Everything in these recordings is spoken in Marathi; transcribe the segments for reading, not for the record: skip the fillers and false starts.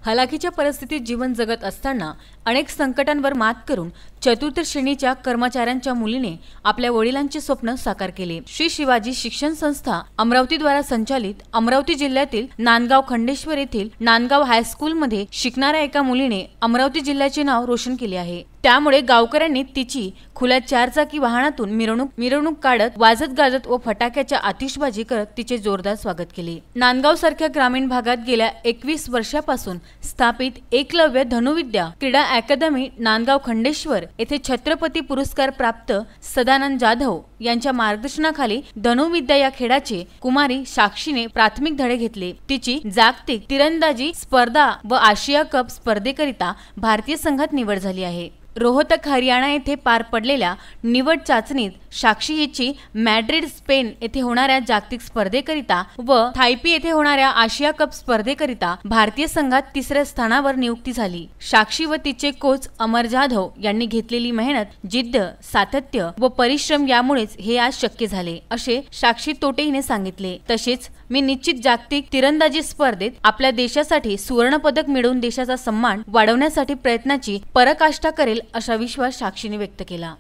हलाखीच्या परिस्थितीत जीवन जगत असताना अनेक संकटांवर मात करून चतुर्थ श्रेणीच्या कर्मचाऱ्यांच्या मुलीने आपल्या वडिलांचे स्वप्न साकार केले। श्री शिवाजी शिक्षण संस्था अमरावती द्वारा संचालित अमरावती जिल्ह्यातील नांदगाव खंडेश्वर येथील नांदगाव हायस्कूलमध्ये शिकणाऱ्या एका मुलीने अमरावती जिल्ह्याचे नाव रोशन केले आहे। त्यामुळे गावकऱ्यांनी तिची खुल्या चारचाकी वाहनातून मिरवणूक काढत वाजत गाजत व फटाक्याच्या आतिषबाजी करत तिचे जोरदार स्वागत केले। नांदगाव सारख्या ग्रामीण भागात गेल्या 21 वर्षापासून स्थापित एकलव्य धनुविद्या क्रीडा अकादमी नांदगाव खंडेश्वर येथे छत्रपती पुरस्कार प्राप्त सदानंद जाधव यांच्या मार्गदर्शनाखाली धनुविद्या या खेळाचे कुमारी साक्षीने प्राथमिक धडे घेतले। तिची जागतिक तिरंदाजी स्पर्धा व आशिया कप स्पर्धेकरिता भारतीय संघात निवड झाली आहे। रोहतक हरियाणा येथे पार पडलेल्या निवड चाचणीत साक्षी हिची मॅड्रिड स्पेन येथे होणाऱ्या जागतिक स्पर्धेकरिता व थायपी येथे होणाऱ्या आशिया कप स्पर्धेकरिता भारतीय संघात तिसऱ्या स्थानावर नियुक्ती झाली। साक्षी व तिचे कोच अमर जाधव यांनी घेतलेली मेहनत, जिद्द, सातत्य व परिश्रम यामुळेच हे आज शक्य झाले, असे साक्षी तोटे हिने सांगितले। तसेच मी निश्चित जागतिक तिरंदाजी स्पर्धेत आपल्या देशासाठी सुवर्ण पदक मिळवून देशाचा सन्मान वाढवण्यासाठी प्रयत्नाची पराकाष्ठा करेल असा विश्वास साक्षीने व्यक्त केला।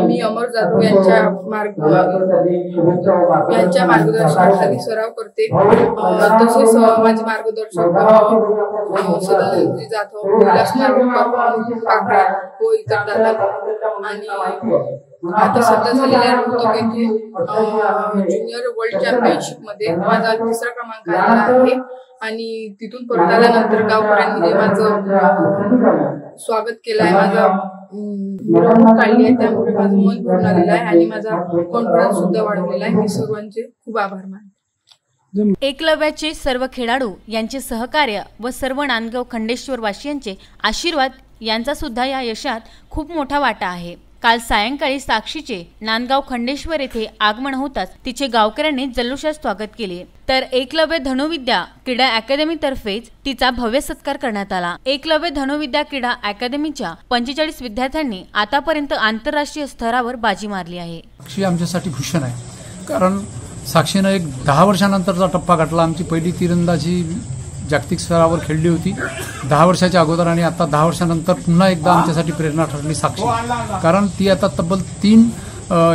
मी अमर जाधव यांच्या मार्गदर्शनाखाली सराव करते। तसेच माझे मार्गदर्शक सदानंद जाधव, विलास नागपूर व इतर दादा आणि आता सध्या झालेल्या रोहतक येथे ज्युनियर वर्ल्ड चॅम्पियनशिप मध्ये माझा तिसरा क्रमांक आलेला आहे आणि तिथून परत आल्यानंतर गावकऱ्यांनी माझं स्वागत केलं आहे, माझा मिरवणूक काढली आहे, त्यामुळे माझं मन भरून आलेलं आहे आणि माझा कॉन्फिडन्स सुद्धा वाढवलेला आहे। मी सर्वांचे खूप आभार मानते। एकलव्याचे सर्व खेळाडू यांचे सहकार्य व सर्व नांदगाव खंडेश्वर वासियांचे आशीर्वाद यांचा सुद्धा या यशात खूप मोठा वाटा आहे। काल सायंकाळी साक्षीचे नांदगाव खंडेश्वर येथे आगमन होताच तिचे गावकऱ्यांनी जल्लोषात स्वागत केले, तर एकलव्य धनुविद्या क्रीडा अकादमी तर्फेच तिचा भव्य सत्कार करण्यात आला। एकलव्य धनुविद्या क्रीडा अकादमीच्या 45 विद्यार्थ्यांनी आतापर्यंत आंतरराष्ट्रीय स्तरावर बाजी मारली आहे। साक्षी आमच्यासाठी भूषण आहे, कारण साक्षीनं एक 10 वर्षानंतरचा टप्पा गाठला। आमची पहिली तिरंदाजी जागतिक स्तरावर खेळली होती 10 वर्षाच्या अगोदर आणि आता 10 वर्षानंतर पुन्हा एकदा आमच्यासाठी प्रेरणा ठरली साक्षी, कारण ती आता तब्बल 3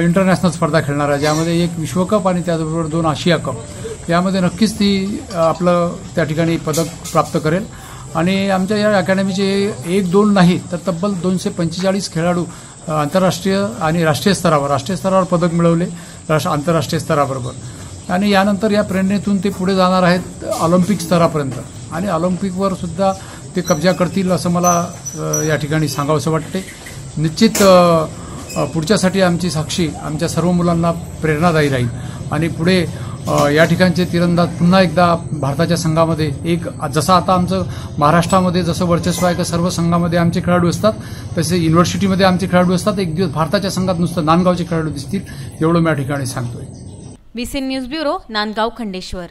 इंटरनॅशनल स्पर्धा खेळणार आहे, ज्यामध्ये एक विश्वकप आणि त्याचबरोबर 2 आशिया कप। यामध्ये नक्कीच ती आपलं त्या ठिकाणी पदक प्राप्त करेल आणि आमच्या या अकॅडमीचे 1-2 नाही तर तब्बल 245 खेळाडू आंतरराष्ट्रीय आणि राष्ट्रीय स्तरावर पदक मिळवले आंतरराष्ट्रीय स्तराबरोबर आणि यानंतर या प्रेरणेतून ते पुढे जाणार आहेत ऑलिम्पिक स्तरापर्यंत आणि ऑलिम्पिकवर सुद्धा ते कब्जा करतील असं मला या ठिकाणी सांगावंसं वाटते। निश्चित पुढच्यासाठी आमची साक्षी आमच्या सर्व मुलांना प्रेरणादायी राहील आणि पुढे या ठिकाणचे तिरंदाज पुन्हा एकदा भारताच्या संघामध्ये एक जसं आता आमचं महाराष्ट्रामध्ये जसं वर्चस्व आहे का सर्व संघामध्ये आमचे खेळाडू असतात तसे युनिव्हर्सिटीमध्ये आमचे खेळाडू असतात, एक दिवस भारताच्या संघात नुसतं नांदगावचे खेळाडू दिसतील एवढं मी या ठिकाणी सांगतोय। VCN news bureau Nandgaon Khandeshwar.